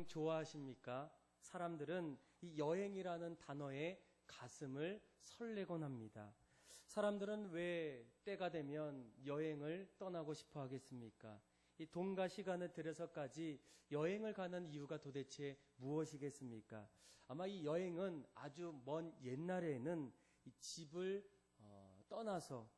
여행 좋아하십니까? 사람들은 이 여행이라는 단어에 가슴을 설레곤 합니다. 사람들은 왜 때가 되면 여행을 떠나고 싶어 하겠습니까? 이 돈과 시간을 들여서까지 여행을 가는 이유가 도대체 무엇이겠습니까? 아마 이 여행은 아주 먼 옛날에는 이 집을 떠나서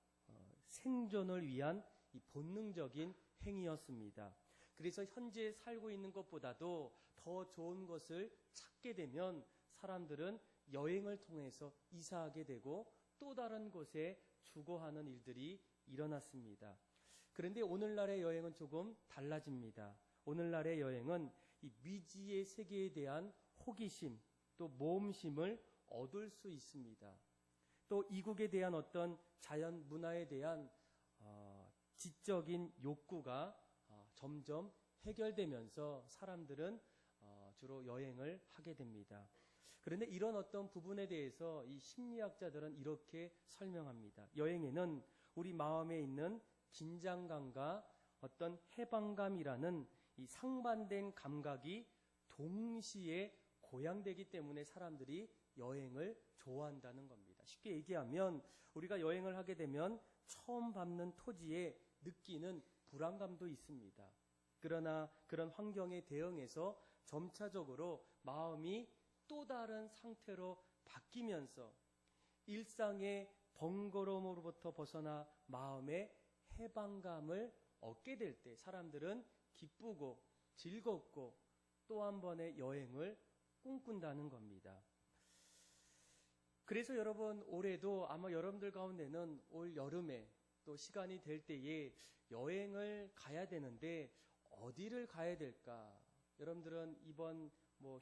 생존을 위한 이 본능적인 행위였습니다. 그래서 현재 살고 있는 것보다도 더 좋은 것을 찾게 되면 사람들은 여행을 통해서 이사하게 되고 또 다른 곳에 주거하는 일들이 일어났습니다. 그런데 오늘날의 여행은 조금 달라집니다. 오늘날의 여행은 이 미지의 세계에 대한 호기심, 또 모험심을 얻을 수 있습니다. 또 이국에 대한 어떤 자연 문화에 대한 지적인 욕구가 점점 해결되면서 사람들은 주로 여행을 하게 됩니다. 그런데 이런 어떤 부분에 대해서 이 심리학자들은 이렇게 설명합니다. 여행에는 우리 마음에 있는 긴장감과 어떤 해방감이라는 이 상반된 감각이 동시에 고양되기 때문에 사람들이 여행을 좋아한다는 겁니다. 쉽게 얘기하면 우리가 여행을 하게 되면 처음 밟는 토지에 느끼는 불안감도 있습니다. 그러나 그런 환경에 대응해서 점차적으로 마음이 또 다른 상태로 바뀌면서 일상의 번거로움으로부터 벗어나 마음의 해방감을 얻게 될 때 사람들은 기쁘고 즐겁고 또 한 번의 여행을 꿈꾼다는 겁니다. 그래서 여러분 올해도 아마 여러분들 가운데는 올 여름에 또 시간이 될 때에 여행을 가야 되는데 어디를 가야 될까? 여러분들은 이번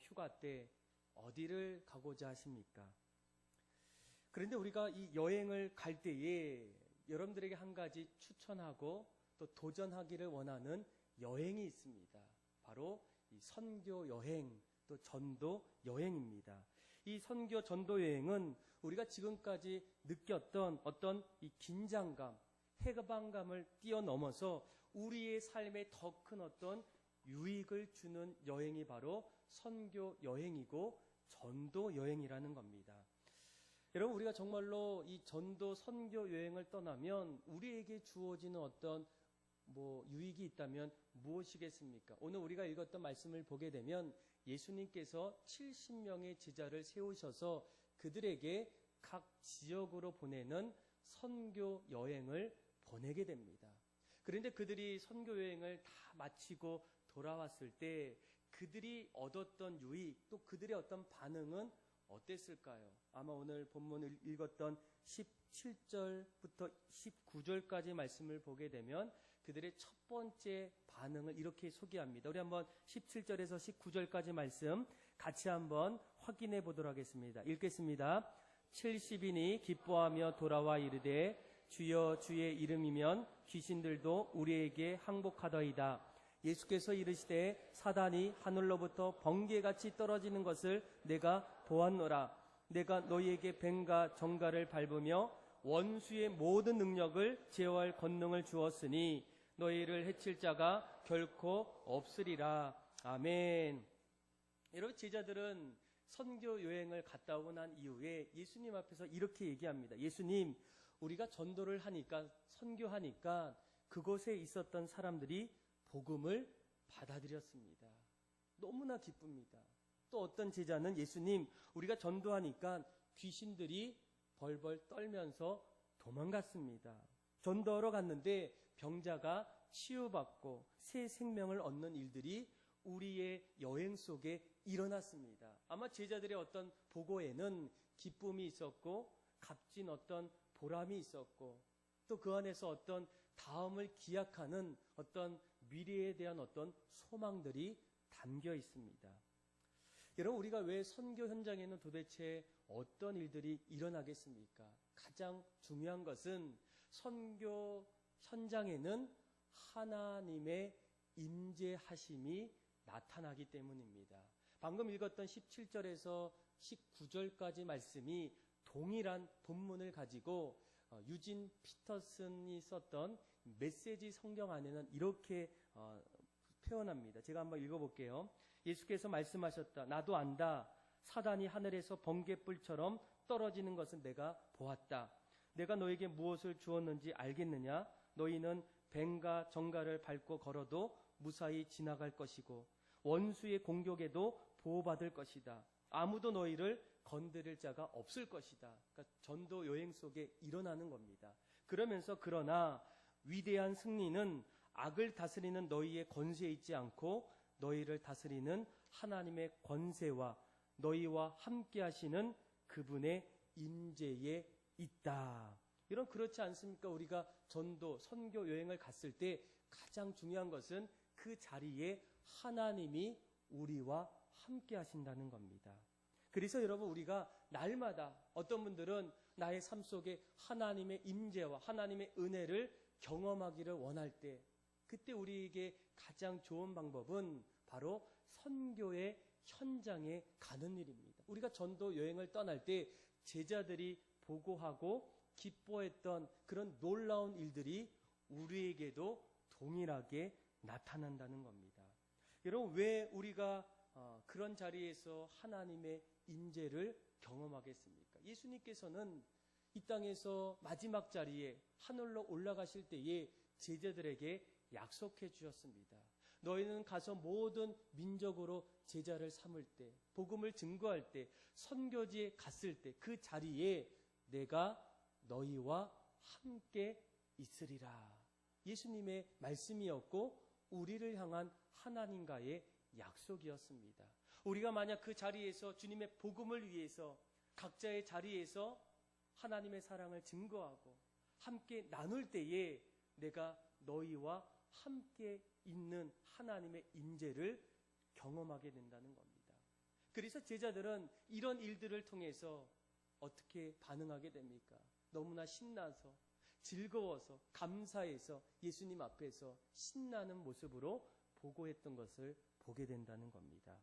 휴가 때 어디를 가고자 하십니까? 그런데 우리가 이 여행을 갈 때에 여러분들에게 한 가지 추천하고 또 도전하기를 원하는 여행이 있습니다. 바로 이 선교 여행, 또 전도 여행입니다. 이 선교 전도 여행은 우리가 지금까지 느꼈던 어떤 이 긴장감, 해방감을 뛰어넘어서 우리의 삶에 더 큰 어떤 유익을 주는 여행이 바로 선교 여행이고 전도 여행이라는 겁니다. 여러분 우리가 정말로 이 전도 선교 여행을 떠나면 우리에게 주어지는 어떤 유익이 있다면 무엇이겠습니까? 오늘 우리가 읽었던 말씀을 보게 되면 예수님께서 70명의 제자를 세우셔서 그들에게 각 지역으로 보내는 선교 여행을 보내게 됩니다. 그런데 그들이 선교 여행을 다 마치고 돌아왔을 때 그들이 얻었던 유익, 또 그들의 어떤 반응은 어땠을까요? 아마 오늘 본문을 읽었던 17절부터 19절까지 말씀을 보게 되면 그들의 첫 번째 반응을 이렇게 소개합니다. 우리 한번 17절에서 19절까지 말씀 같이 한번 확인해 보도록 하겠습니다. 읽겠습니다. 70인이 기뻐하며 돌아와 이르되 주여 주의 이름이면 귀신들도 우리에게 항복하더이다. 예수께서 이르시되 사단이 하늘로부터 번개같이 떨어지는 것을 내가 보았노라. 내가 너희에게 뱀과 정갈을 밟으며 원수의 모든 능력을 제어할 권능을 주었으니 너희를 해칠 자가 결코 없으리라. 아멘. 여러분 제자들은 선교 여행을 갔다 오고 난 이후에 예수님 앞에서 이렇게 얘기합니다. 예수님, 우리가 전도를 하니까 선교하니까 그곳에 있었던 사람들이 복음을 받아들였습니다. 너무나 기쁩니다. 또 어떤 제자는 예수님, 우리가 전도하니까 귀신들이 벌벌 떨면서 도망갔습니다. 전도하러 갔는데 병자가 치유받고 새 생명을 얻는 일들이 우리의 여행 속에 일어났습니다. 아마 제자들의 어떤 보고에는 기쁨이 있었고 값진 어떤 보람이 있었고 또 그 안에서 어떤 다음을 기약하는 어떤 미래에 대한 어떤 소망들이 담겨 있습니다. 여러분 우리가 왜 선교 현장에는 도대체 어떤 일들이 일어나겠습니까? 가장 중요한 것은 선교 현장에는 하나님의 임재하심이 나타나기 때문입니다. 방금 읽었던 17절에서 19절까지 말씀이 동일한 본문을 가지고 유진 피터슨이 썼던 메시지 성경 안에는 이렇게 표현합니다. 제가 한번 읽어볼게요. 예수께서 말씀하셨다. 나도 안다. 사단이 하늘에서 번갯불처럼 떨어지는 것은 내가 보았다. 내가 너에게 무엇을 주었는지 알겠느냐? 너희는 뱀과 정갈을 밟고 걸어도 무사히 지나갈 것이고 원수의 공격에도 보호받을 것이다. 아무도 너희를 건드릴 자가 없을 것이다. 그러니까 전도 여행 속에 일어나는 겁니다. 그러면서 그러나 위대한 승리는 악을 다스리는 너희의 권세에 있지 않고 너희를 다스리는 하나님의 권세와 너희와 함께 하시는 그분의 임재에 있다. 이런 그렇지 않습니까? 우리가 전도, 선교 여행을 갔을 때 가장 중요한 것은 그 자리에 하나님이 우리와 함께 하신다는 겁니다. 그래서 여러분 우리가 날마다 어떤 분들은 나의 삶 속에 하나님의 임재와 하나님의 은혜를 경험하기를 원할 때 그때 우리에게 가장 좋은 방법은 바로 선교의 현장에 가는 일입니다. 우리가 전도 여행을 떠날 때 제자들이 보고하고 기뻐했던 그런 놀라운 일들이 우리에게도 동일하게 나타난다는 겁니다. 여러분 왜 우리가 그런 자리에서 하나님의 임재를 경험하겠습니까? 예수님께서는 이 땅에서 마지막 자리에 하늘로 올라가실 때에 제자들에게 약속해 주셨습니다. 너희는 가서 모든 민족으로 제자를 삼을 때, 복음을 증거할 때, 선교지에 갔을 때 그 자리에 내가 너희와 함께 있으리라. 예수님의 말씀이었고 우리를 향한 하나님과의 약속이었습니다. 우리가 만약 그 자리에서 주님의 복음을 위해서 각자의 자리에서 하나님의 사랑을 증거하고 함께 나눌 때에 내가 너희와 함께 있는 하나님의 임재를 경험하게 된다는 겁니다. 그래서 제자들은 이런 일들을 통해서 어떻게 반응하게 됩니까? 너무나 신나서 즐거워서 감사해서 예수님 앞에서 신나는 모습으로 보고했던 것을 보게 된다는 겁니다.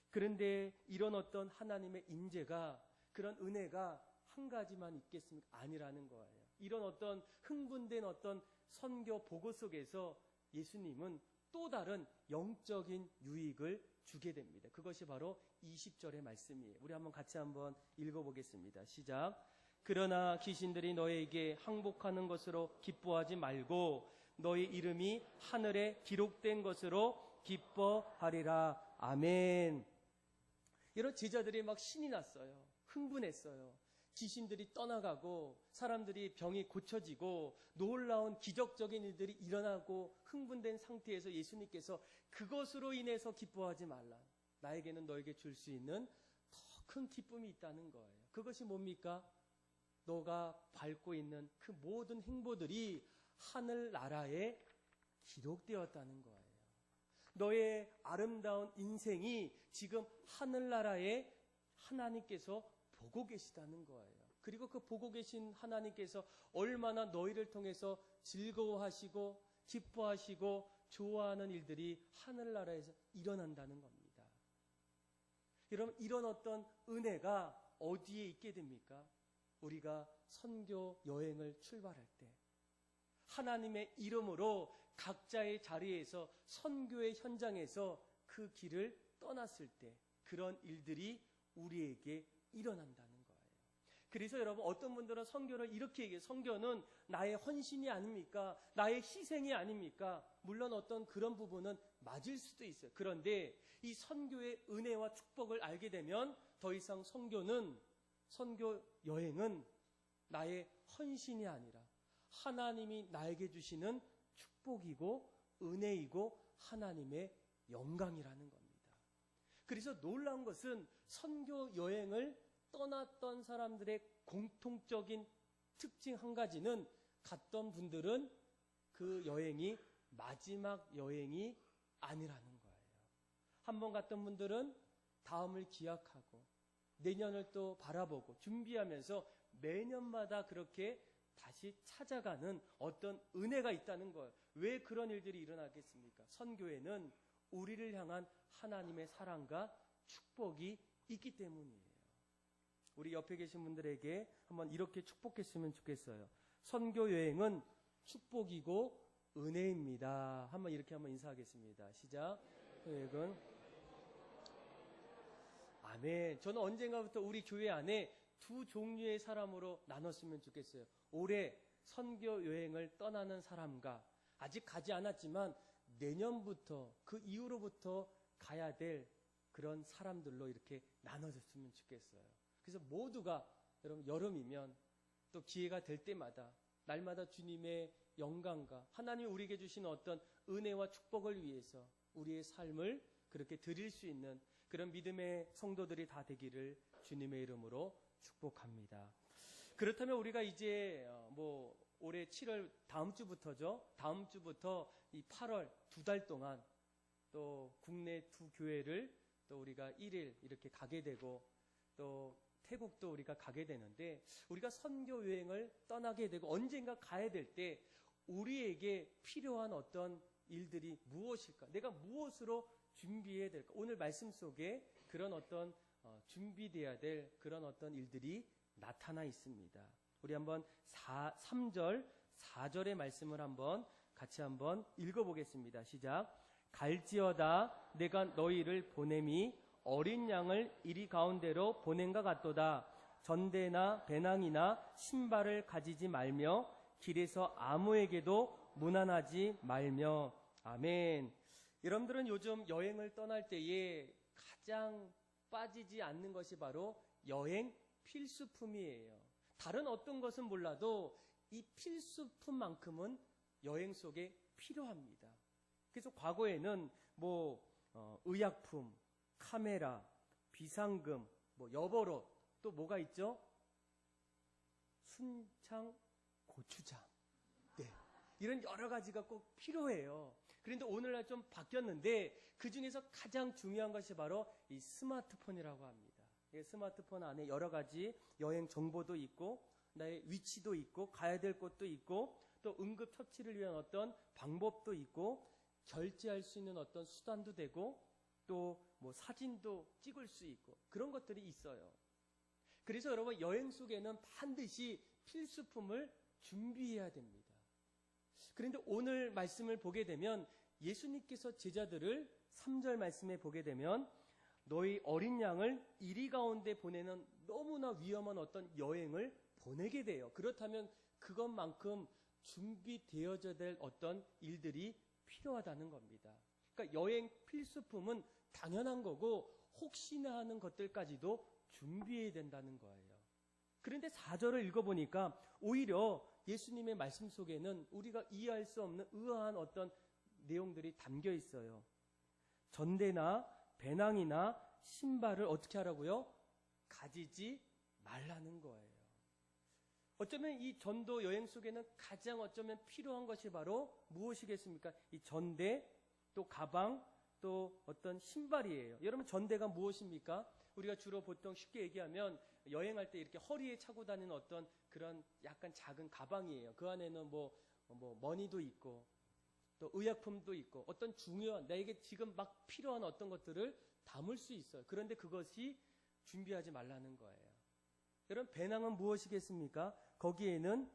그런데 이런 어떤 하나님의 임재가 그런 은혜가 한 가지만 있겠습니까? 아니라는 거예요. 이런 어떤 흥분된 어떤 선교 보고 속에서 예수님은 또 다른 영적인 유익을 주게 됩니다. 그것이 바로 20절의 말씀이에요. 우리 같이 한번 읽어보겠습니다. 시작. 그러나 귀신들이 너에게 항복하는 것으로 기뻐하지 말고 너희 이름이 하늘에 기록된 것으로 기뻐하리라. 아멘. 이런 제자들이 막 신이 났어요. 흥분했어요. 귀신들이 떠나가고 사람들이 병이 고쳐지고 놀라운 기적적인 일들이 일어나고 흥분된 상태에서 예수님께서 그것으로 인해서 기뻐하지 말라. 나에게는 너에게 줄 수 있는 더 큰 기쁨이 있다는 거예요. 그것이 뭡니까? 너가 밟고 있는 그 모든 행보들이 하늘나라에 기록되었다는 거예요. 너의 아름다운 인생이 지금 하늘나라에 하나님께서 보고 계시다는 거예요. 그리고 그 보고 계신 하나님께서 얼마나 너희를 통해서 즐거워하시고 기뻐하시고 좋아하는 일들이 하늘나라에서 일어난다는 겁니다. 여러분 이런 어떤 은혜가 어디에 있게 됩니까? 우리가 선교 여행을 출발할 때 하나님의 이름으로 각자의 자리에서 선교의 현장에서 그 길을 떠났을 때 그런 일들이 우리에게 일어난다는 거예요. 그래서 여러분 어떤 분들은 선교를 이렇게 얘기해요. 선교는 나의 헌신이 아닙니까? 나의 희생이 아닙니까? 물론 어떤 그런 부분은 맞을 수도 있어요. 그런데 이 선교의 은혜와 축복을 알게 되면 더 이상 선교 여행은 나의 헌신이 아니라 하나님이 나에게 주시는 축복이고 은혜이고 하나님의 영광이라는 겁니다. 그래서 놀라운 것은 선교 여행을 떠났던 사람들의 공통적인 특징 한 가지는 갔던 분들은 그 여행이 마지막 여행이 아니라는 거예요. 한번 갔던 분들은 다음을 기약하고 내년을 또 바라보고 준비하면서 매년마다 그렇게 다시 찾아가는 어떤 은혜가 있다는 거예요. 왜 그런 일들이 일어나겠습니까? 선교에는 우리를 향한 하나님의 사랑과 축복이 있기 때문이에요. 우리 옆에 계신 분들에게 한번 이렇게 축복했으면 좋겠어요. 선교 여행은 축복이고 은혜입니다. 한번 이렇게 한번 인사하겠습니다. 시작. 여행은 아멘. 저는 언젠가부터 우리 교회 안에 두 종류의 사람으로 나눴으면 좋겠어요. 올해 선교 여행을 떠나는 사람과 아직 가지 않았지만 내년부터 그 이후로부터 가야 될 그런 사람들로 이렇게 나눠졌으면 좋겠어요. 그래서 모두가 여러분 여름이면 또 기회가 될 때마다 날마다 주님의 영광과 하나님이 우리에게 주시는 어떤 은혜와 축복을 위해서 우리의 삶을 그렇게 드릴 수 있는 그런 믿음의 성도들이 다 되기를 주님의 이름으로 축복합니다. 그렇다면 우리가 이제 올해 7월 다음 주부터죠. 다음 주부터 이 8월 2달 동안 또 국내 두 교회를 또 우리가 1일 이렇게 가게 되고 또 태국도 우리가 가게 되는데 우리가 선교 여행을 떠나게 되고 언젠가 가야 될 때 우리에게 필요한 어떤 일들이 무엇일까? 내가 무엇으로 준비해야 될까? 오늘 말씀 속에 그런 어떤 준비돼야 될 그런 어떤 일들이 나타나 있습니다. 우리 한번 3절, 4절의 말씀을 같이 한번 읽어보겠습니다. 시작. 갈지어다 내가 너희를 보냄이 어린 양을 이리 가운데로 보낸가 같도다. 전대나 배낭이나 신발을 가지지 말며 길에서 아무에게도 무난하지 말며. 아멘. 여러분들은 요즘 여행을 떠날 때에 가장 빠지지 않는 것이 바로 여행 필수품이에요. 다른 어떤 것은 몰라도 이 필수품만큼은 여행 속에 필요합니다. 그래서 과거에는 의약품, 카메라, 비상금, 여벌옷, 또 뭐가 있죠? 순창, 고추장. 네. 이런 여러 가지가 꼭 필요해요. 그런데 오늘날 좀 바뀌었는데 그 중에서 가장 중요한 것이 바로 이 스마트폰이라고 합니다. 스마트폰 안에 여러 가지 여행 정보도 있고 나의 위치도 있고 가야 될 곳도 있고 또 응급 처치를 위한 어떤 방법도 있고 결제할 수 있는 어떤 수단도 되고 또 사진도 찍을 수 있고 그런 것들이 있어요. 그래서 여러분 여행 속에는 반드시 필수품을 준비해야 됩니다. 그런데 오늘 말씀을 보게 되면 예수님께서 제자들을 3절 말씀에 보게 되면 너희 어린 양을 이리 가운데 보내는 너무나 위험한 어떤 여행을 보내게 돼요. 그렇다면 그것만큼 준비되어져야 될 어떤 일들이 필요하다는 겁니다. 그러니까 여행 필수품은 당연한 거고 혹시나 하는 것들까지도 준비해야 된다는 거예요. 그런데 4절을 읽어보니까 오히려 예수님의 말씀 속에는 우리가 이해할 수 없는 의아한 어떤 내용들이 담겨 있어요. 전대나 배낭이나 신발을 어떻게 하라고요? 가지지 말라는 거예요. 어쩌면 이 전도 여행 속에는 가장 어쩌면 필요한 것이 바로 무엇이겠습니까? 이 전대, 또 가방, 또 어떤 신발이에요. 여러분 전대가 무엇입니까? 우리가 주로 보통 쉽게 얘기하면 여행할 때 이렇게 허리에 차고 다니는 어떤 그런 약간 작은 가방이에요. 그 안에는 머니도 있고 또 의약품도 있고 어떤 중요한 나에게 지금 막 필요한 어떤 것들을 담을 수 있어요. 그런데 그것이 준비하지 말라는 거예요. 여러분 배낭은 무엇이겠습니까? 거기에는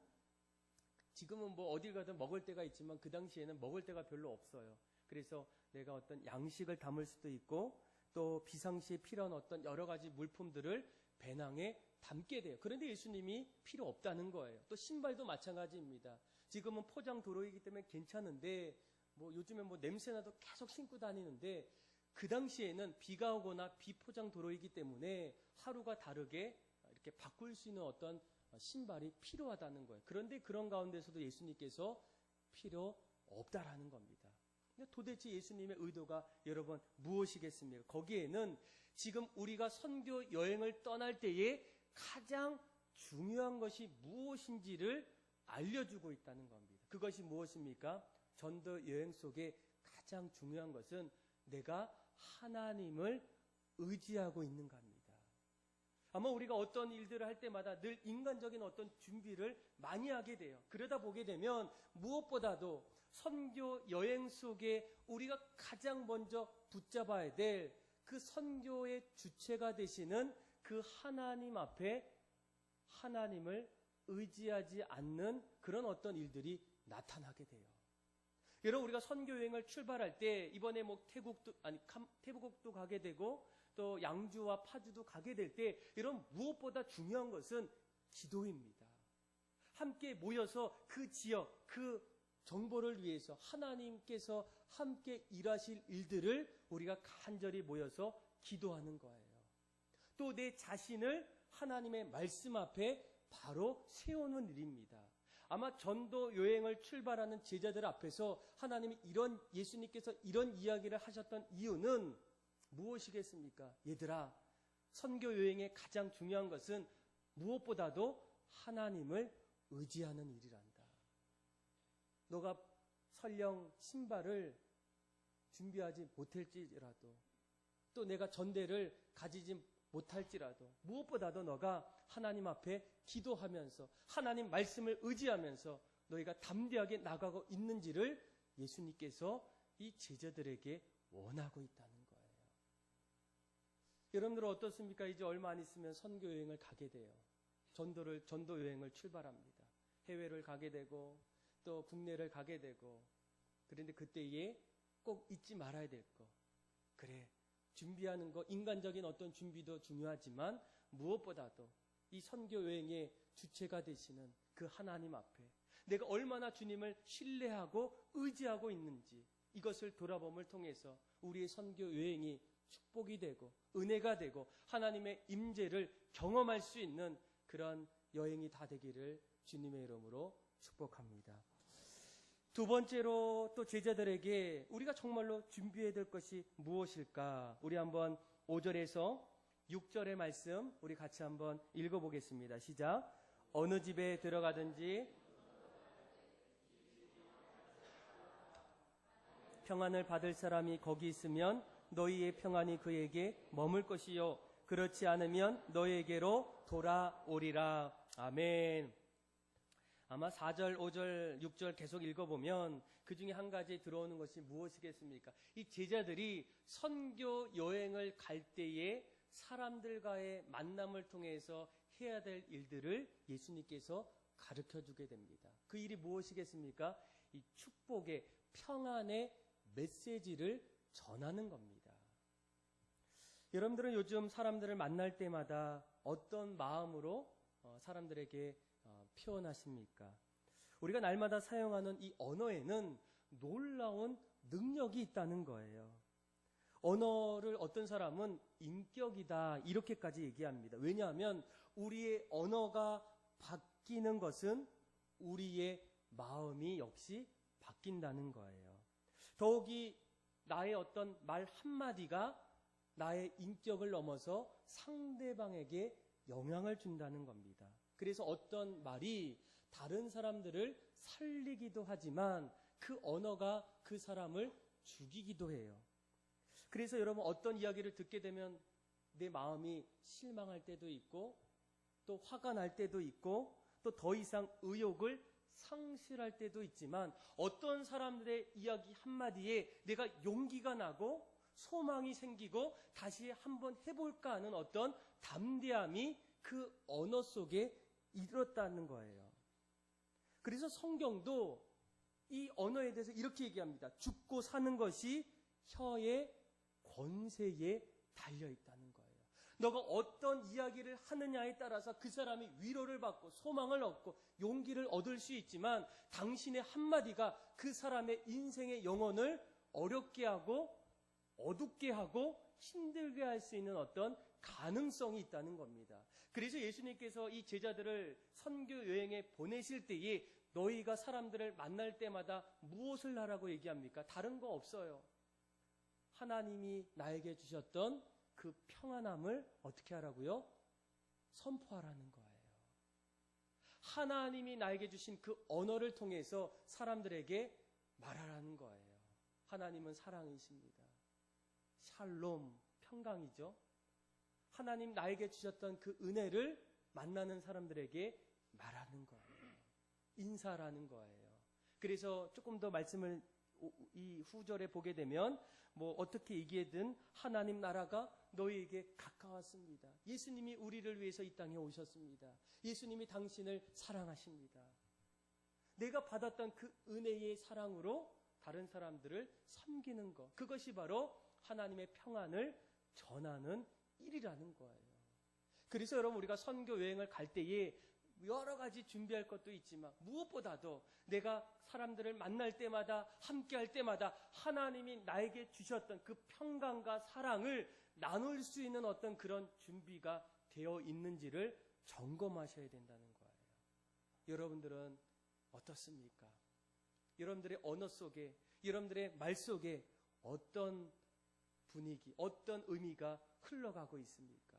지금은 어딜 가든 먹을 데가 있지만 그 당시에는 먹을 데가 별로 없어요. 그래서 내가 어떤 양식을 담을 수도 있고 또 비상시에 필요한 어떤 여러 가지 물품들을 배낭에 담게 돼요. 그런데 예수님이 필요 없다는 거예요. 또 신발도 마찬가지입니다. 지금은 포장 도로이기 때문에 괜찮은데 요즘에 냄새나도 계속 신고 다니는데 그 당시에는 비가 오거나 비포장 도로이기 때문에 하루가 다르게 이렇게 바꿀 수 있는 어떤 신발이 필요하다는 거예요. 그런데 그런 가운데서도 예수님께서 필요 없다라는 겁니다. 도대체 예수님의 의도가 여러분 무엇이겠습니까? 거기에는 지금 우리가 선교 여행을 떠날 때에 가장 중요한 것이 무엇인지를 알려주고 있다는 겁니다. 그것이 무엇입니까? 전도 여행 속에 가장 중요한 것은 내가 하나님을 의지하고 있는 겁니다. 아마 우리가 어떤 일들을 할 때마다 늘 인간적인 어떤 준비를 많이 하게 돼요. 그러다 보게 되면 무엇보다도 선교 여행 속에 우리가 가장 먼저 붙잡아야 될 그 선교의 주체가 되시는 그 하나님 앞에 하나님을 의지하지 않는 그런 어떤 일들이 나타나게 돼요. 여러분, 우리가 선교 여행을 출발할 때 이번에 뭐 태국도 가게 되고 또 양주와 파주도 가게 될 때 이런 무엇보다 중요한 것은 기도입니다. 함께 모여서 그 지역, 그 정보를 위해서 하나님께서 함께 일하실 일들을 우리가 간절히 모여서 기도하는 거예요. 또 내 자신을 하나님의 말씀 앞에 바로 세우는 일입니다. 아마 전도 여행을 출발하는 제자들 앞에서 하나님이 예수님께서 이런 이야기를 하셨던 이유는 무엇이겠습니까? 얘들아, 선교 여행의 가장 중요한 것은 무엇보다도 하나님을 의지하는 일이란다. 너가 설령 신발을 준비하지 못할지라도 또 내가 전대를 가지지 못할지라도 무엇보다도 너가 하나님 앞에 기도하면서 하나님 말씀을 의지하면서 너희가 담대하게 나가고 있는지를 예수님께서 이 제자들에게 원하고 있다는 거예요. 여러분들은 어떻습니까? 이제 얼마 안 있으면 선교 여행을 가게 돼요. 전도 여행을 출발합니다. 해외를 가게 되고 또 국내를 가게 되고, 그런데 그때에 꼭 잊지 말아야 될 거. 그래, 준비하는 거, 인간적인 어떤 준비도 중요하지만 무엇보다도 이 선교 여행의 주체가 되시는 그 하나님 앞에 내가 얼마나 주님을 신뢰하고 의지하고 있는지, 이것을 돌아봄을 통해서 우리의 선교 여행이 축복이 되고 은혜가 되고 하나님의 임재를 경험할 수 있는 그런 여행이 다 되기를 주님의 이름으로 축복합니다. 두 번째로 또 제자들에게 우리가 정말로 준비해야 될 것이 무엇일까? 우리 한번 5절에서 6절의 말씀 우리 같이 한번 읽어보겠습니다. 시작. 어느 집에 들어가든지 평안을 받을 사람이 거기 있으면 너희의 평안이 그에게 머물 것이요, 그렇지 않으면 너희에게로 돌아오리라. 아멘. 아마 4절, 5절, 6절 계속 읽어보면 그 중에 한 가지 들어오는 것이 무엇이겠습니까? 이 제자들이 선교 여행을 갈 때에 사람들과의 만남을 통해서 해야 될 일들을 예수님께서 가르쳐주게 됩니다. 그 일이 무엇이겠습니까? 이 축복의, 평안의 메시지를 전하는 겁니다. 여러분들은 요즘 사람들을 만날 때마다 어떤 마음으로 사람들에게 표현하십니까? 우리가 날마다 사용하는 이 언어에는 놀라운 능력이 있다는 거예요. 언어를 어떤 사람은 인격이다 이렇게까지 얘기합니다. 왜냐하면 우리의 언어가 바뀌는 것은 우리의 마음이 역시 바뀐다는 거예요. 더욱이 나의 어떤 말 한마디가 나의 인격을 넘어서 상대방에게 영향을 준다는 겁니다. 그래서 어떤 말이 다른 사람들을 살리기도 하지만 그 언어가 그 사람을 죽이기도 해요. 그래서 여러분, 어떤 이야기를 듣게 되면 내 마음이 실망할 때도 있고 또 화가 날 때도 있고 또 더 이상 의욕을 상실할 때도 있지만 어떤 사람들의 이야기 한마디에 내가 용기가 나고 소망이 생기고 다시 한번 해볼까 하는 어떤 담대함이 그 언어 속에 이뤘다는 거예요. 그래서 성경도 이 언어에 대해서 이렇게 얘기합니다. 죽고 사는 것이 혀의 권세에 달려있다는 거예요. 너가 어떤 이야기를 하느냐에 따라서 그 사람이 위로를 받고 소망을 얻고 용기를 얻을 수 있지만 당신의 한마디가 그 사람의 인생의 영혼을 어렵게 하고 어둡게 하고 힘들게 할 수 있는 어떤 가능성이 있다는 겁니다. 그래서 예수님께서 이 제자들을 선교 여행에 보내실 때에 너희가 사람들을 만날 때마다 무엇을 하라고 얘기합니까? 다른 거 없어요. 하나님이 나에게 주셨던 그 평안함을 어떻게 하라고요? 선포하라는 거예요. 하나님이 나에게 주신 그 언어를 통해서 사람들에게 말하라는 거예요. 하나님은 사랑이십니다. 샬롬, 평강이죠. 하나님 나에게 주셨던 그 은혜를 만나는 사람들에게 말하는 거예요. 인사라는 거예요. 그래서 조금 더 말씀을 이 후절에 보게 되면 뭐 어떻게 얘기하든 하나님 나라가 너희에게 가까웠습니다. 예수님이 우리를 위해서 이 땅에 오셨습니다. 예수님이 당신을 사랑하십니다. 내가 받았던 그 은혜의 사랑으로 다른 사람들을 섬기는 것, 그것이 바로 하나님의 평안을 전하는 일이라는 거예요. 그래서 여러분, 우리가 선교 여행을 갈 때에 여러 가지 준비할 것도 있지만 무엇보다도 내가 사람들을 만날 때마다, 함께할 때마다 하나님이 나에게 주셨던 그 평강과 사랑을 나눌 수 있는 어떤 그런 준비가 되어 있는지를 점검하셔야 된다는 거예요. 여러분들은 어떻습니까? 여러분들의 언어 속에, 여러분들의 말 속에 어떤 분위기, 어떤 의미가 흘러가고 있습니까?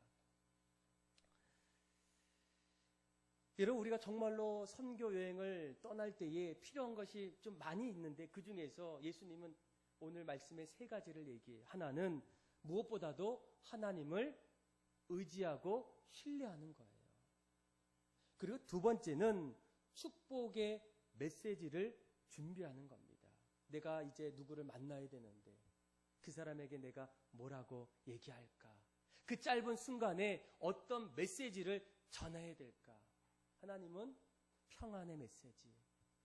여러분, 우리가 정말로 선교 여행을 떠날 때에 필요한 것이 좀 많이 있는데, 그 중에서 예수님은 오늘 말씀에 세 가지를 얘기해요. 하나는 무엇보다도 하나님을 의지하고 신뢰하는 거예요. 그리고 두 번째는 축복의 메시지를 준비하는 겁니다. 내가 이제 누구를 만나야 되는데 그 사람에게 내가 뭐라고 얘기할까? 그 짧은 순간에 어떤 메시지를 전해야 될까? 하나님은 평안의 메시지,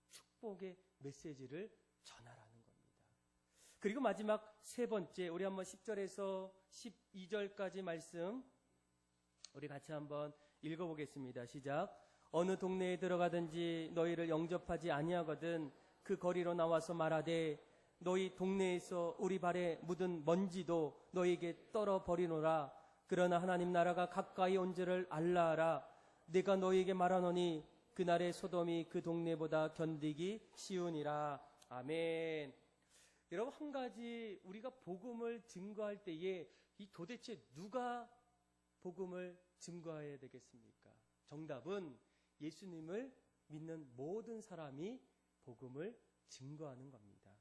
축복의 메시지를 전하라는 겁니다. 그리고 마지막 세 번째, 우리 한번 10절에서 12절까지 말씀 우리 같이 한번 읽어보겠습니다. 시작. 어느 동네에 들어가든지 너희를 영접하지 아니하거든 그 거리로 나와서 말하되 너희 동네에서 우리 발에 묻은 먼지도 너희에게 떨어버리노라. 그러나 하나님 나라가 가까이 온 줄을 알라하라. 내가 너희에게 말하노니 그날의 소돔이 그 동네보다 견디기 쉬우니라. 아멘. 여러분, 한 가지 우리가 복음을 증거할 때에 이 도대체 누가 복음을 증거해야 되겠습니까? 정답은 예수님을 믿는 모든 사람이 복음을 증거하는 겁니다.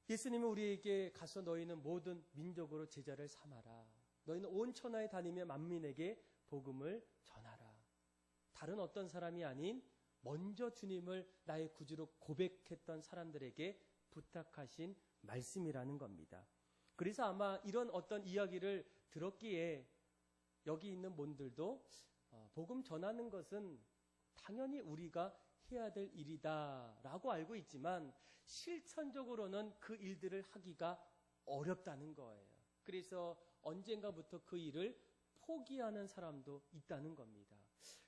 예수님은 우리에게 가서 너희는 모든 민족으로 제자를 삼아라. 너희는 온 천하에 다니며 만민에게 복음을 전하라. 다른 어떤 사람이 아닌 먼저 주님을 나의 구주로 고백했던 사람들에게 부탁하신 말씀이라는 겁니다. 그래서 아마 이런 어떤 이야기를 들었기에 여기 있는 분들도 복음 전하는 것은 당연히 우리가 해야 될 일이다 라고 알고 있지만 실천적으로는 그 일들을 하기가 어렵다는 거예요. 그래서 언젠가부터 그 일을 포기하는 사람도 있다는 겁니다.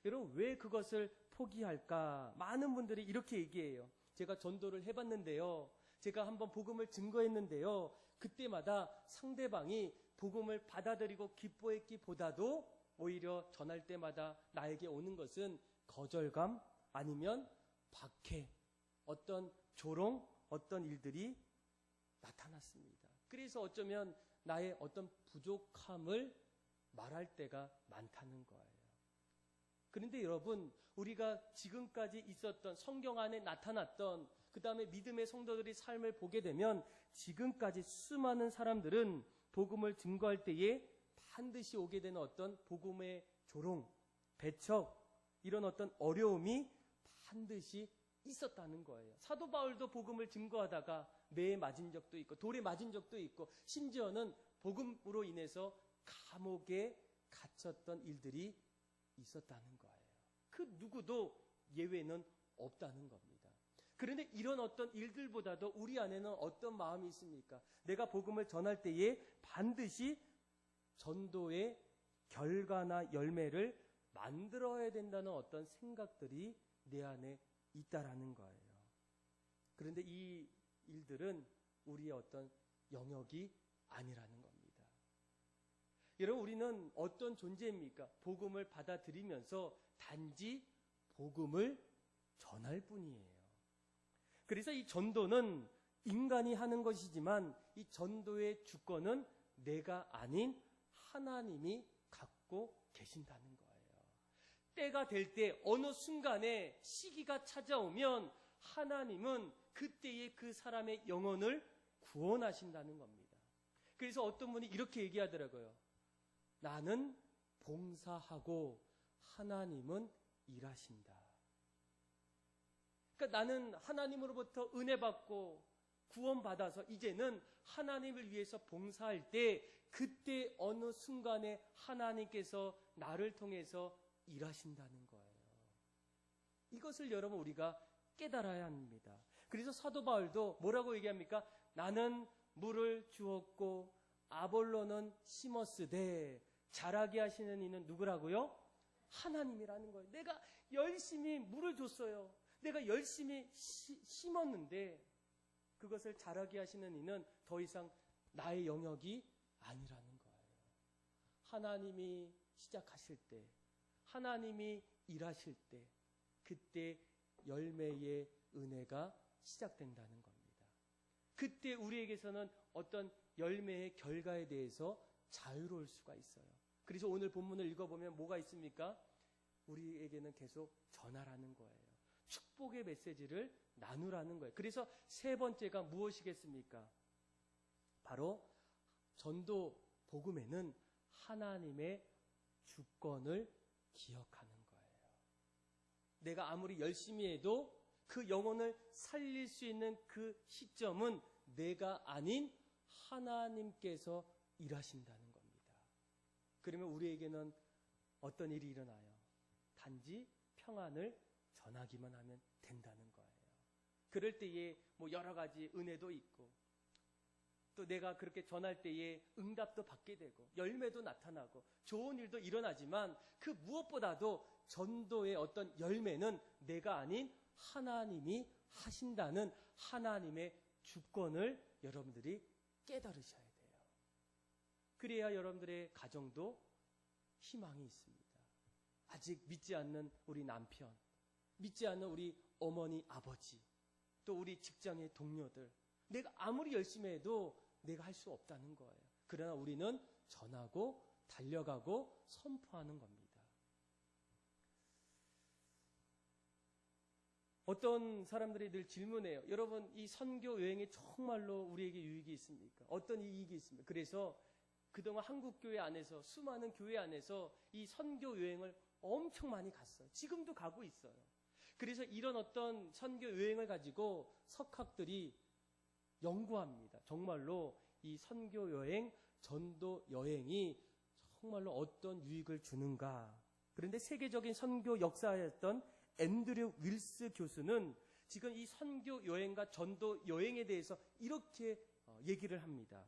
여러분, 왜 그것을 포기할까? 많은 분들이 이렇게 얘기해요. 제가 전도를 해봤는데요, 제가 한번 복음을 증거했는데요, 그때마다 상대방이 복음을 받아들이고 기뻐했기보다도 오히려 전할 때마다 나에게 오는 것은 거절감 아니면 박해, 어떤 조롱, 어떤 일들이 나타났습니다. 그래서 어쩌면 나의 어떤 부족함을 말할 때가 많다는 거예요. 그런데 여러분, 우리가 지금까지 있었던 성경 안에 나타났던 그 다음에 믿음의 성도들의 삶을 보게 되면 지금까지 수많은 사람들은 복음을 증거할 때에 반드시 오게 되는 어떤 복음의 조롱, 배척, 이런 어떤 어려움이 반드시 있었다는 거예요. 사도 바울도 복음을 증거하다가 매에 맞은 적도 있고 돌에 맞은 적도 있고 심지어는 복음으로 인해서 감옥에 갇혔던 일들이 있었다는 거예요. 그 누구도 예외는 없다는 겁니다. 그런데 이런 어떤 일들보다도 우리 안에는 어떤 마음이 있습니까? 내가 복음을 전할 때에 반드시 전도의 결과나 열매를 만들어야 된다는 어떤 생각들이 내 안에 있다라는 거예요. 그런데 이 일들은 우리의 어떤 영역이 아니라는 겁니다. 여러분, 우리는 어떤 존재입니까? 복음을 받아들이면서 단지 복음을 전할 뿐이에요. 그래서 이 전도는 인간이 하는 것이지만 이 전도의 주권은 내가 아닌 하나님이 갖고 계신다는 거예요. 때가 될 때 어느 순간에 시기가 찾아오면 하나님은 그때의 그 사람의 영혼을 구원하신다는 겁니다. 그래서 어떤 분이 이렇게 얘기하더라고요. 나는 봉사하고 하나님은 일하신다. 그러니까 나는 하나님으로부터 은혜 받고 구원받아서 이제는 하나님을 위해서 봉사할 때 그때 어느 순간에 하나님께서 나를 통해서 일하신다는 거예요. 이것을 여러분 우리가 깨달아야 합니다. 그래서 사도 바울도 뭐라고 얘기합니까? 나는 물을 주었고 아볼로는 심었으되 자라게 하시는 이는 누구라고요? 하나님이라는 거예요. 내가 열심히 물을 줬어요. 내가 열심히 심었는데 그것을 자라게 하시는 이는 더 이상 나의 영역이 아니라는 거예요. 하나님이 시작하실 때, 하나님이 일하실 때, 그때 열매의 은혜가 시작된다는 겁니다. 그때 우리에게서는 어떤 열매의 결과에 대해서 자유로울 수가 있어요. 그래서 오늘 본문을 읽어보면 뭐가 있습니까? 우리에게는 계속 전하라는 거예요. 축복의 메시지를 나누라는 거예요. 그래서 세 번째가 무엇이겠습니까? 바로 전도 복음에는 하나님의 주권을 기억하는 거예요. 내가 아무리 열심히 해도 그 영혼을 살릴 수 있는 그 시점은 내가 아닌 하나님께서 일하신다는 겁니다. 그러면 우리에게는 어떤 일이 일어나요? 단지 평안을 전하기만 하면 된다는 거예요. 그럴 때에 뭐 여러 가지 은혜도 있고 또 내가 그렇게 전할 때에 응답도 받게 되고 열매도 나타나고 좋은 일도 일어나지만 그 무엇보다도 전도의 어떤 열매는 내가 아닌 하나님이 하신다는 하나님의 주권을 여러분들이 깨달으셔야 돼요. 그래야 여러분들의 가정도 희망이 있습니다. 아직 믿지 않는 우리 남편, 믿지 않는 우리 어머니, 아버지, 또 우리 직장의 동료들, 내가 아무리 열심히 해도 내가 할 수 없다는 거예요. 그러나 우리는 전하고 달려가고 선포하는 겁니다. 어떤 사람들이 늘 질문해요. 여러분, 이 선교 여행에 정말로 우리에게 유익이 있습니까? 어떤 이익이 있습니까? 그래서 그동안 한국교회 안에서 수많은 교회 안에서 이 선교 여행을 엄청 많이 갔어요. 지금도 가고 있어요. 그래서 이런 어떤 선교 여행을 가지고 석학들이 연구합니다. 정말로 이 선교 여행, 전도 여행이 정말로 어떤 유익을 주는가. 그런데 세계적인 선교 역사였던 앤드류 윌스 교수는 지금 이 선교 여행과 전도 여행에 대해서 이렇게 얘기를 합니다.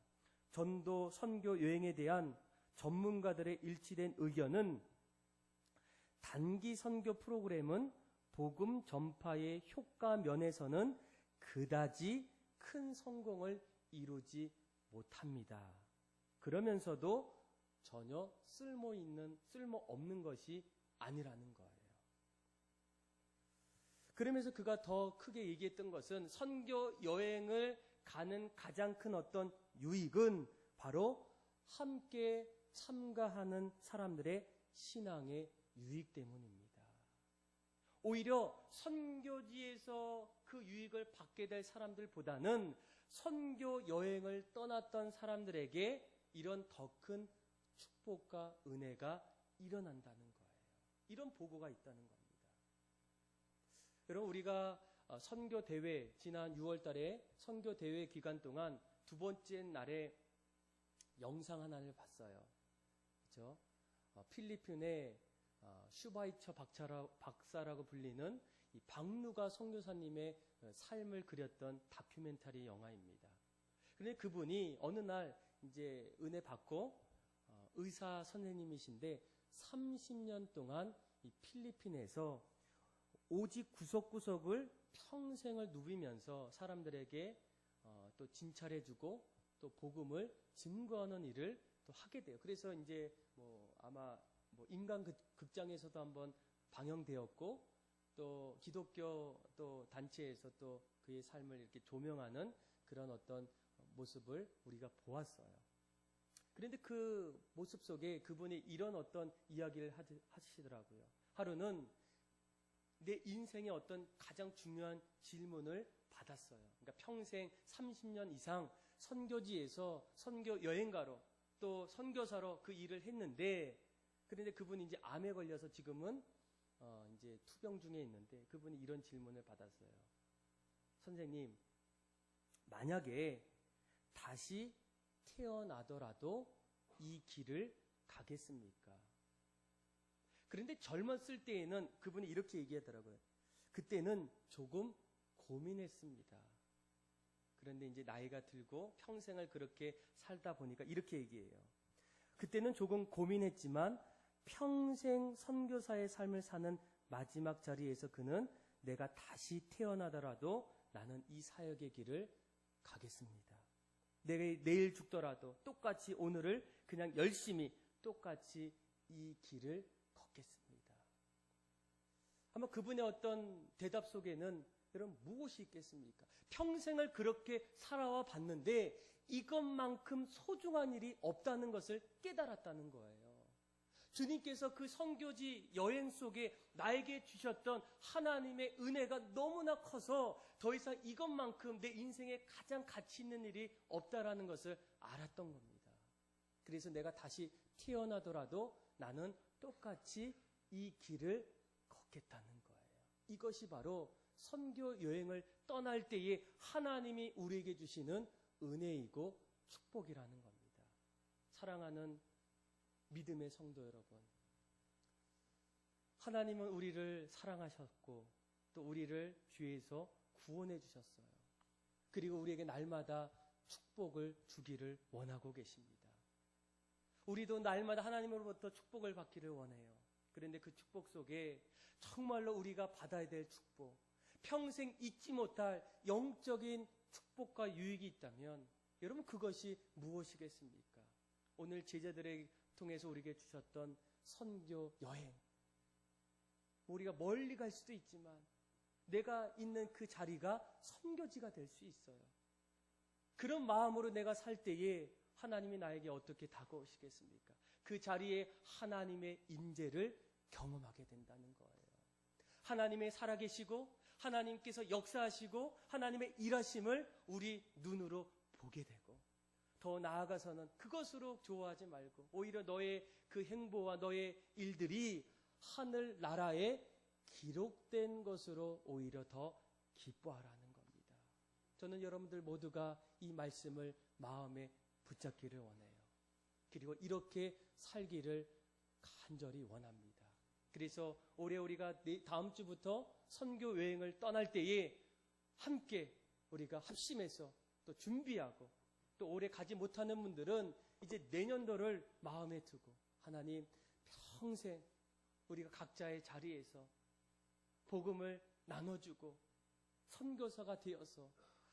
전도 선교 여행에 대한 전문가들의 일치된 의견은 단기 선교 프로그램은 복음 전파의 효과 면에서는 그다지 큰 성공을 이루지 못합니다. 그러면서도 전혀 쓸모없는 것이 아니라는 거예요. 그러면서 그가 더 크게 얘기했던 것은 선교 여행을 가는 가장 큰 어떤 유익은 바로 함께 참가하는 사람들의 신앙의 유익 때문입니다. 오히려 선교지에서 그 유익을 받게 될 사람들보다는 선교 여행을 떠났던 사람들에게 이런 더 큰 축복과 은혜가 일어난다는 거예요. 이런 보고가 있다는 겁니다. 여러분, 우리가 선교 대회, 지난 6월 달에 선교 대회 기간 동안 두 번째 날에 영상 하나를 봤어요. 그렇죠? 필리핀의 슈바이처 박사라고 불리는 이 박누가 선교사님의 삶을 그렸던 다큐멘터리 영화입니다. 그런데 그분이 어느 날 이제 은혜 받고 의사 선생님이신데 30년 동안 이 필리핀에서 오직 구석구석을 평생을 누비면서 사람들에게 또 진찰해주고 또 복음을 증거하는 일을 또 하게 돼요. 그래서 이제 아마 인간 극장에서도 한번 방영되었고 또 기독교 또 단체에서 또 그의 삶을 이렇게 조명하는 그런 어떤 모습을 우리가 보았어요. 그런데 그 모습 속에 그분이 이런 어떤 이야기를 하시더라고요. 하루는 내 인생의 어떤 가장 중요한 질문을 받았어요. 그러니까 평생 30년 이상 선교지에서 선교 여행가로 또 선교사로 그 일을 했는데, 그런데 그분이 이제 암에 걸려서 지금은 이제 투병 중에 있는데 그분이 이런 질문을 받았어요. 선생님, 만약에 다시 태어나더라도 이 길을 가겠습니까? 그런데 젊었을 때에는 그분이 이렇게 얘기하더라고요. 그때는 조금 고민했습니다. 그런데 이제 나이가 들고 평생을 그렇게 살다 보니까 이렇게 얘기해요. 그때는 조금 고민했지만 평생 선교사의 삶을 사는 마지막 자리에서 그는 내가 다시 태어나더라도 나는 이 사역의 길을 가겠습니다. 내가 내일 죽더라도 똑같이 오늘을 그냥 열심히 똑같이 이 길을 걷겠습니다. 아마 그분의 어떤 대답 속에는 여러분 무엇이 있겠습니까? 평생을 그렇게 살아와 봤는데 이것만큼 소중한 일이 없다는 것을 깨달았다는 거예요. 주님께서 그 선교지 여행 속에 나에게 주셨던 하나님의 은혜가 너무나 커서 더 이상 이것만큼 내 인생에 가장 가치 있는 일이 없다라는 것을 알았던 겁니다. 그래서 내가 다시 태어나더라도 나는 똑같이 이 길을 걷겠다는 거예요. 이것이 바로 선교 여행을 떠날 때에 하나님이 우리에게 주시는 은혜이고 축복이라는 겁니다. 사랑하는 믿음의 성도 여러분, 하나님은 우리를 사랑하셨고 또 우리를 죄에서 구원해 주셨어요. 그리고 우리에게 날마다 축복을 주기를 원하고 계십니다. 우리도 날마다 하나님으로부터 축복을 받기를 원해요. 그런데 그 축복 속에 정말로 우리가 받아야 될 축복, 평생 잊지 못할 영적인 축복과 유익이 있다면 여러분 그것이 무엇이겠습니까? 오늘 제자들의 통해서 우리에게 주셨던 선교 여행, 우리가 멀리 갈 수도 있지만 내가 있는 그 자리가 선교지가 될 수 있어요. 그런 마음으로 내가 살 때에 하나님이 나에게 어떻게 다가오시겠습니까? 그 자리에 하나님의 인재를 경험하게 된다는 거예요. 하나님의 살아계시고 하나님께서 역사하시고 하나님의 일하심을 우리 눈으로 보게 되고 더 나아가서는 그것으로 좋아하지 말고 오히려 너의 그 행보와 너의 일들이 하늘 나라에 기록된 것으로 오히려 더 기뻐하라는 겁니다. 저는 여러분들 모두가 이 말씀을 마음에 붙잡기를 원해요. 그리고 이렇게 살기를 간절히 원합니다. 그래서 올해 우리가 다음 주부터 선교 여행을 떠날 때에 함께 우리가 합심해서 또 준비하고 또 올해 가지 못하는 분들은 이제 내년도를 마음에 두고 하나님 평생 우리가 각자의 자리에서 복음을 나눠주고 선교사가 되어서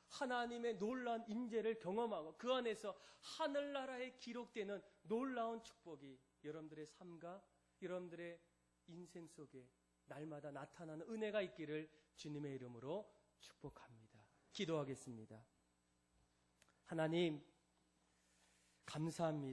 하나님의 놀라운 임재를 경험하고 그 안에서 하늘나라에 기록되는 놀라운 축복이 여러분들의 삶과 여러분들의 인생 속에 날마다 나타나는 은혜가 있기를 주님의 이름으로 축복합니다. 기도하겠습니다. 하나님 감사합니다.